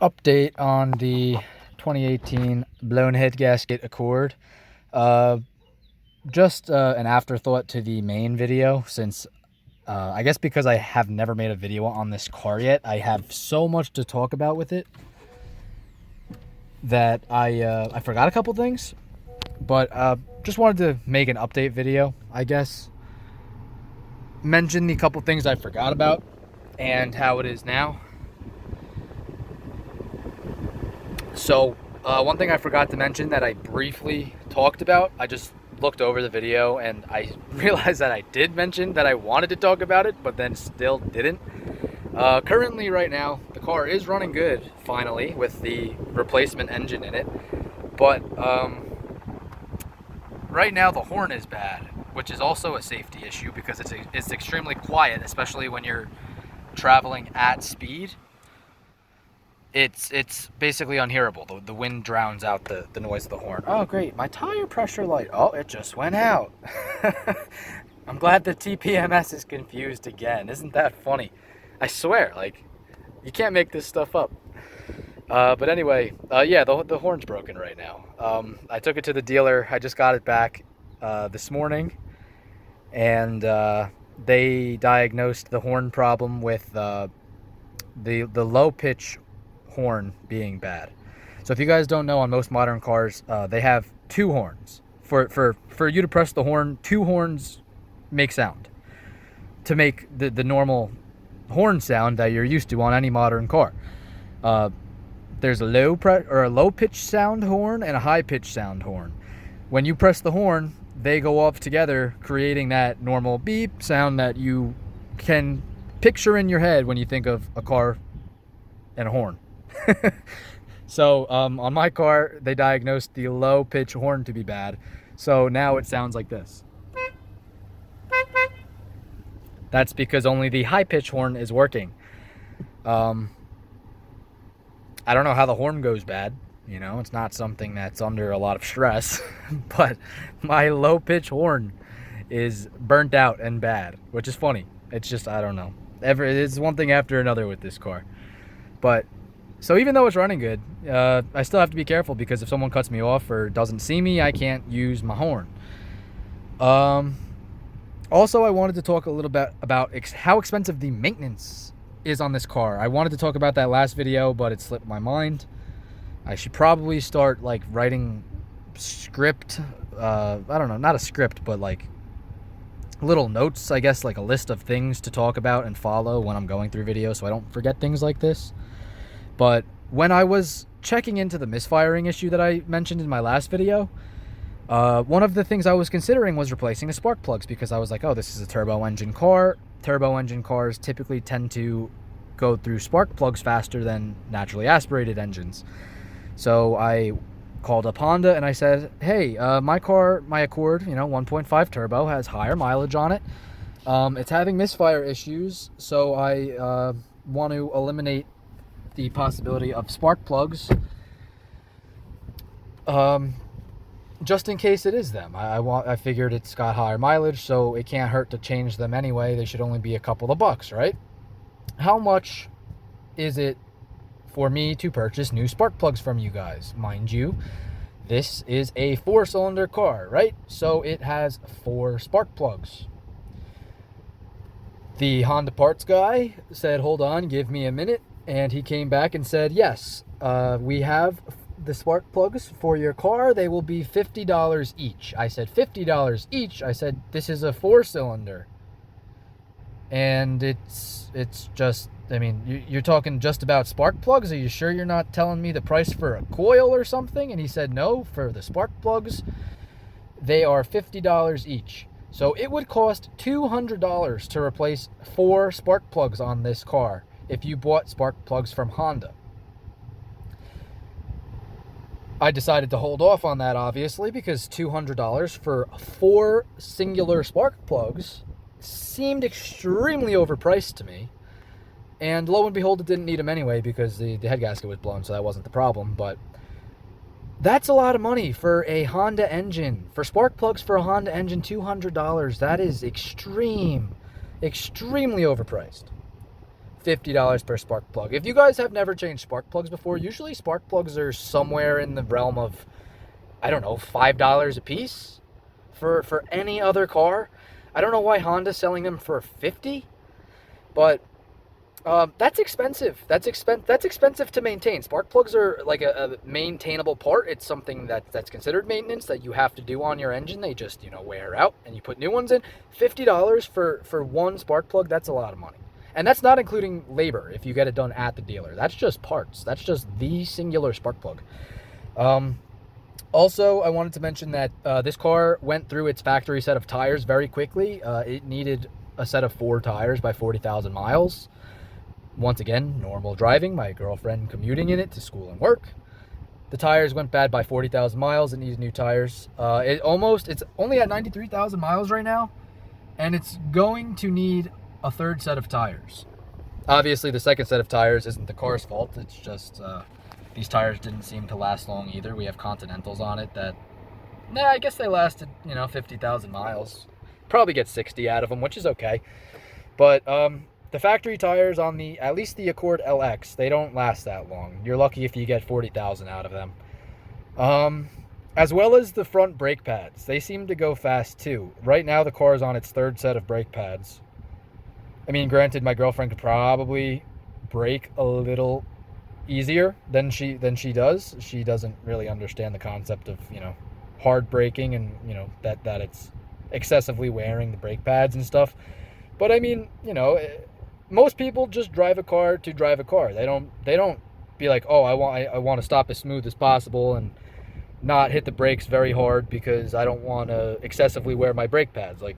Update on the 2018 blown head gasket Accord. Uh, just an afterthought to the main video, since I guess because I have never made a video on this car yet, I have so much to talk about with it that I forgot a couple things, but just wanted to make an update video, I guess. Mention the couple things I forgot about and how it is now. So, one thing I forgot to mention that I briefly talked about, I just looked over the video and I realized that I did mention that I wanted to talk about it, but then still didn't. Currently, right now, the car is running good, finally, with the replacement engine in it. But right now, the horn is bad, which is also a safety issue because it's extremely quiet, especially when you're traveling at speed. It's basically unhearable. The wind drowns out the noise of the horn. Oh, great. My tire pressure light. Oh, it just went out. I'm glad the TPMS is confused again. Isn't that funny? I swear, like, you can't make this stuff up. But anyway, yeah, the horn's broken right now. I took it to the dealer. I just got it back this morning. And they diagnosed the horn problem with the low pitch horn being bad. So if you guys don't know, on most modern cars, they have two horns. For you to press the horn, two horns make sound to make the normal horn sound that you're used to on any modern car. There's a low pitch sound horn and a high pitch sound horn. When you press the horn, they go off together, creating that normal beep sound that you can picture in your head when you think of a car and a horn. So on my car, they diagnosed the low pitch horn to be bad. So now it sounds like this. That's because only the high pitch horn is working. I don't know how the horn goes bad. You know, it's not something that's under a lot of stress. But my low pitch horn is burnt out and bad, which is funny. It's just, I don't know. It's one thing after another with this car. But so even though it's running good, I still have to be careful because if someone cuts me off or doesn't see me, I can't use my horn. Also, I wanted to talk a little bit about how expensive the maintenance is on this car. I wanted to talk about that last video, but it slipped my mind. I should probably start like writing script. I don't know, not a script, but like little notes, I guess, like a list of things to talk about and follow when I'm going through videos so I don't forget things like this. But when I was checking into the misfiring issue that I mentioned in my last video, one of the things I was considering was replacing the spark plugs because I was like, oh, this is a turbo engine car. Turbo engine cars typically tend to go through spark plugs faster than naturally aspirated engines. So I called up Honda and I said, hey, my Accord, 1.5 turbo, has higher mileage on it. It's having misfire issues, so I want to eliminate the possibility of spark plugs, just in case it is them. I figured it's got higher mileage, so it can't hurt to change them anyway. They should only be a couple of bucks, right? How much is it for me to purchase new spark plugs from you guys? Mind you, this is a 4-cylinder car, right? So it has 4 spark plugs. The Honda parts guy said, hold on, give me a minute. And he came back and said, yes, we have the spark plugs for your car. They will be $50 each. I said, $50 each? I said, this is a 4-cylinder. And it's just, I mean, you're talking just about spark plugs? Are you sure you're not telling me the price for a coil or something? And he said, no, for the spark plugs, they are $50 each. So it would cost $200 to replace 4 spark plugs on this car if you bought spark plugs from Honda. I decided to hold off on that, obviously, because $200 for 4 singular spark plugs seemed extremely overpriced to me. And lo and behold, it didn't need them anyway because the head gasket was blown, so that wasn't the problem. But that's a lot of money for a Honda engine. For spark plugs for a Honda engine, $200. That is extremely overpriced. $50 per spark plug. If you guys have never changed spark plugs before, usually spark plugs are somewhere in the realm of, I don't know, $5 a piece for any other car. I don't know why Honda's selling them for 50, but that's expensive. That's expensive to maintain. Spark plugs are like a maintainable part. It's something that's considered maintenance that you have to do on your engine. They just, wear out and you put new ones in. $50 for one spark plug, that's a lot of money. And that's not including labor if you get it done at the dealer. That's just parts. That's just the singular spark plug. Also, I wanted to mention that this car went through its factory set of tires very quickly. It needed a set of 4 tires by 40,000 miles. Once again, normal driving, my girlfriend commuting in it to school and work. The tires went bad by 40,000 miles. It needed new tires. It's only at 93,000 miles right now, and it's going to need a 3rd set of tires. Obviously, the 2nd set of tires isn't the car's fault. It's just these tires didn't seem to last long either. We have Continentals on it that, I guess they lasted, 50,000 miles. Probably get 60 out of them, which is okay. But the factory tires on at least the Accord LX, they don't last that long. You're lucky if you get 40,000 out of them. As well as the front brake pads. They seem to go fast too. Right now the car is on its 3rd set of brake pads. I mean, granted, my girlfriend could probably brake a little easier than she does. She doesn't really understand the concept of, hard braking and, that it's excessively wearing the brake pads and stuff. But I mean, most people just drive a car to drive a car. They don't be like, oh, I want to stop as smooth as possible and not hit the brakes very hard because I don't want to excessively wear my brake pads. Like,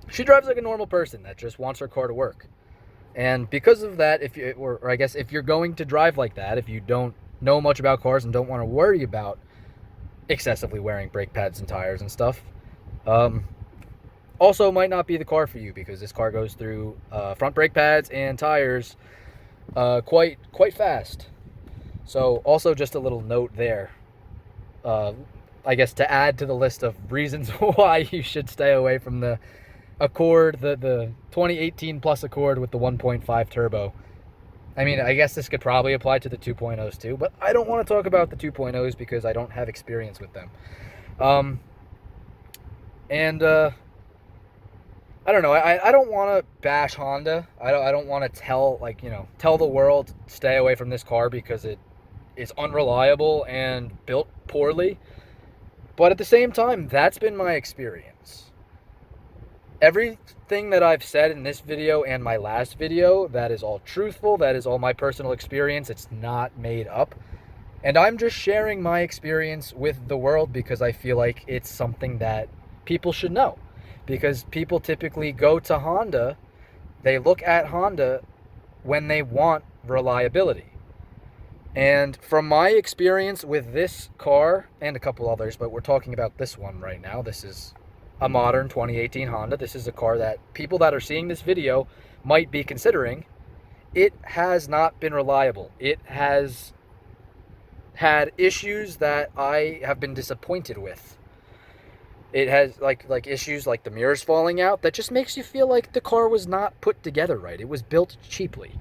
she drives like a normal person that just wants her car to work. And because of that, if you're going to drive like that, if you don't know much about cars and don't want to worry about excessively wearing brake pads and tires and stuff, also might not be the car for you, because this car goes through front brake pads and tires quite fast. So also just a little note there, I guess, to add to the list of reasons why you should stay away from the Accord, the 2018 Plus Accord with the 1.5 turbo. I mean, I guess this could probably apply to the 2.0s too, but I don't want to talk about the 2.0s because I don't have experience with them. I don't know. I don't want to bash Honda. I don't want to tell the world stay away from this car because it is unreliable and built poorly. But at the same time, that's been my experience. Everything that I've said in this video and my last video, that is all truthful. That is all my personal experience. It's not made up. And I'm just sharing my experience with the world because I feel like it's something that people should know. Because people typically go to Honda, they look at Honda when they want reliability. And from my experience with this car, and a couple others, but we're talking about this one right now. This is a modern 2018 Honda. This is a car that people that are seeing this video might be considering. It has not been reliable. It has had issues that I have been disappointed with. It has like issues like the mirrors falling out that just makes you feel like the car was not put together right. It was built cheaply.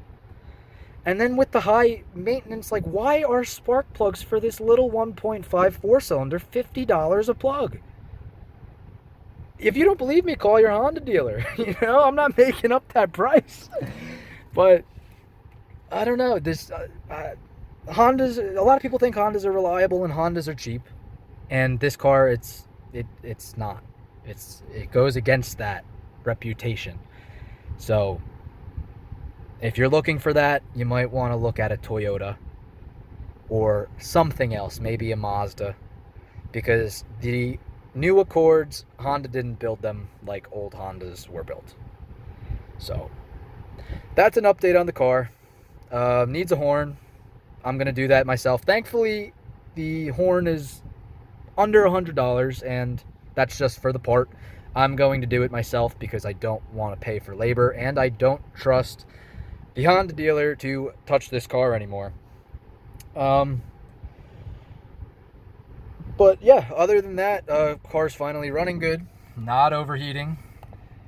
And then with the high maintenance, like, why are spark plugs for this little 1.5 4-cylinder $50 a plug? If you don't believe me, call your Honda dealer. I'm not making up that price. But I don't know. Hondas. A lot of people think Hondas are reliable and Hondas are cheap, and this car, it's not. It goes against that reputation. So if you're looking for that, you might want to look at a Toyota or something else, maybe a Mazda, because the new Accords, Honda didn't build them like old Hondas were built. So that's an update on the car. Needs a horn. I'm going to do that myself. Thankfully, the horn is under $100, and that's just for the part. I'm going to do it myself because I don't want to pay for labor, and I don't trust the Honda dealer to touch this car anymore. But yeah, other than that, car's finally running good, not overheating.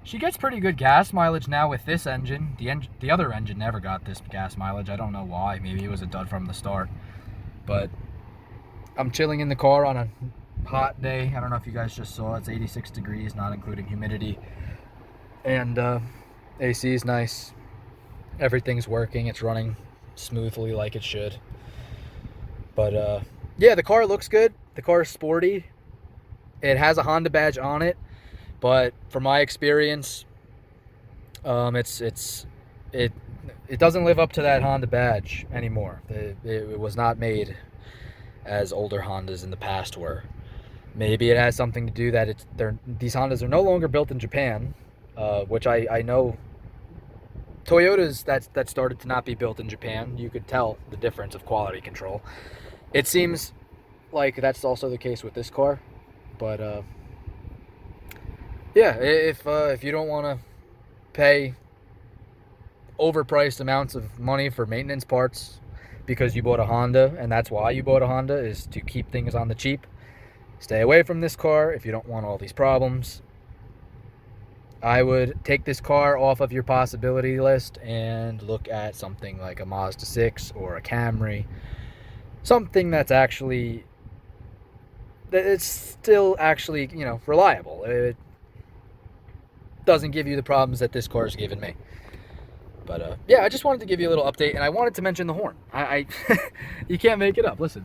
She gets pretty good gas mileage now with this engine. The other engine never got this gas mileage. I don't know why. Maybe it was a dud from the start. But I'm chilling in the car on a hot day. I don't know if you guys just saw. It's 86 degrees, not including humidity. And AC is nice. Everything's working. It's running smoothly like it should. But yeah, the car looks good. The car is sporty. It has a Honda badge on it. But from my experience, it doesn't live up to that Honda badge anymore. It was not made as older Hondas in the past were. Maybe it has something to do that these Hondas are no longer built in Japan, which I know Toyotas that started to not be built in Japan. You could tell the difference of quality control. It seems like that's also the case with this car, but yeah, if you don't want to pay overpriced amounts of money for maintenance parts because you bought a Honda, and that's why you bought a Honda, is to keep things on the cheap, stay away from this car if you don't want all these problems. I would take this car off of your possibility list and look at something like a Mazda 6 or a Camry. Something that's actually, it's still actually, reliable. It doesn't give you the problems that this car has given me. But yeah, I just wanted to give you a little update, and I wanted to mention the horn. You can't make it up. Listen.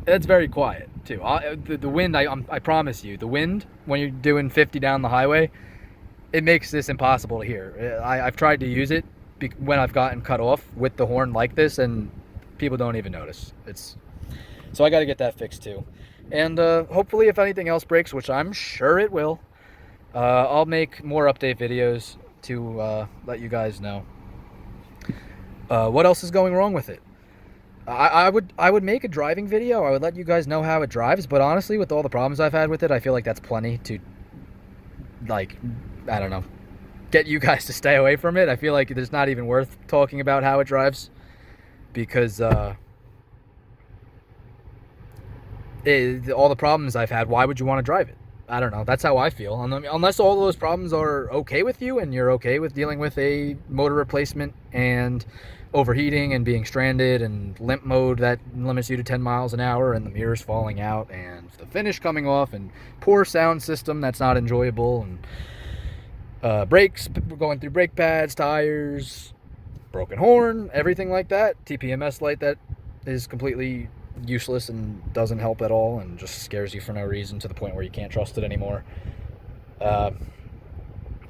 It's very quiet too. The wind, I promise you, the wind when you're doing 50 down the highway, it makes this impossible to hear. I've tried to use it when I've gotten cut off with the horn like this, and people don't even notice. So I got to get that fixed too. And hopefully, if anything else breaks, which I'm sure it will, I'll make more update videos to let you guys know what else is going wrong with it. I would make a driving video. I would let you guys know how it drives, but honestly, with all the problems I've had with it, I feel like that's plenty to, like, I don't know, get you guys to stay away from it. I feel like it's not even worth talking about how it drives, because all the problems I've had, why would you want to drive it? I don't know. That's how I feel. Unless all those problems are okay with you and you're okay with dealing with a motor replacement and overheating and being stranded and limp mode that limits you to 10 miles an hour and the mirrors falling out and the finish coming off and poor sound system that's not enjoyable and brakes going through brake pads, tires, broken horn, everything like that. TPMS light that is completely useless and doesn't help at all and just scares you for no reason to the point where you can't trust it anymore.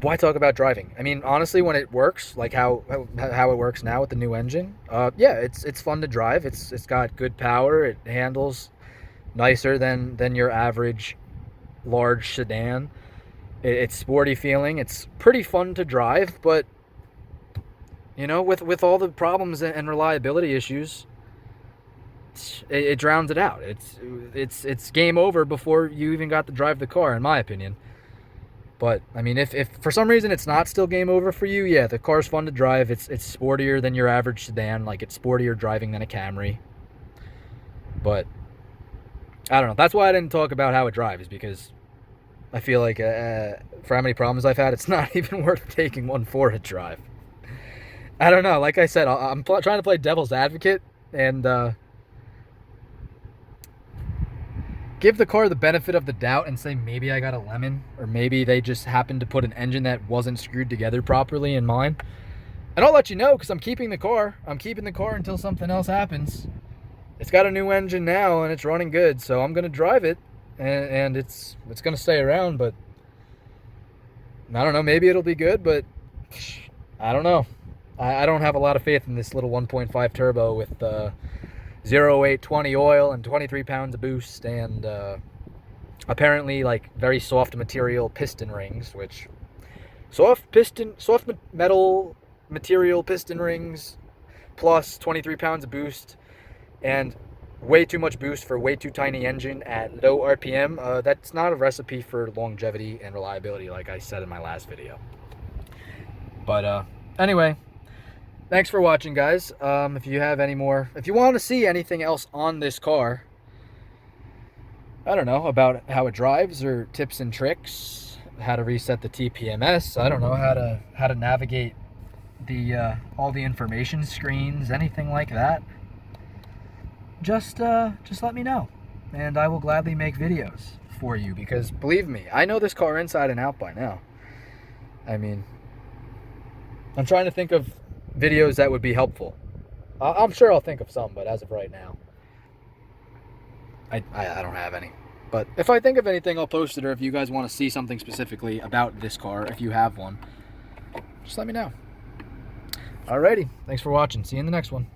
Why talk about driving? I mean, honestly, when it works, like how it works now with the new engine, yeah, it's fun to drive. It's got good power. It handles nicer than your average large sedan. It's sporty feeling. It's pretty fun to drive, but with all the problems and reliability issues, it drowns it out. It's game over before you even got to drive the car, in my opinion. But I mean, if for some reason it's not still game over for you, yeah, the car's fun to drive. It's sportier than your average sedan. Like, it's sportier driving than a Camry. But I don't know. That's why I didn't talk about how it drives, because I feel like for how many problems I've had, it's not even worth taking one for a drive. I don't know. Like I said, I'm trying to play devil's advocate and give the car the benefit of the doubt and say maybe I got a lemon, or maybe they just happened to put an engine that wasn't screwed together properly in mine. And I'll let you know, because I'm keeping the car. I'm keeping the car until something else happens. It's got a new engine now, and it's running good, so I'm going to drive it, and it's going to stay around, but I don't know, maybe it'll be good, but I don't know. I don't have a lot of faith in this little 1.5 turbo with 0.820 oil and 23 pounds of boost and apparently like very soft material piston rings, which soft metal material piston rings plus 23 pounds of boost and way too much boost for way too tiny engine at low RPM. That's not a recipe for longevity and reliability, like I said in my last video. But anyway, thanks for watching, guys. If you want to see anything else on this car, I don't know, about how it drives or tips and tricks, how to reset the TPMS. I don't know how to navigate the all the information screens, anything like that, just let me know, and I will gladly make videos for you, because believe me, I know this car inside and out by now. I mean, I'm trying to think of videos that would be helpful. I'm sure I'll think of some, but as of right now, I don't have any. But if I think of anything, I'll post it, or if you guys want to see something specifically about this car, if you have one, just let me know. Alrighty, thanks for watching. See you in the next one.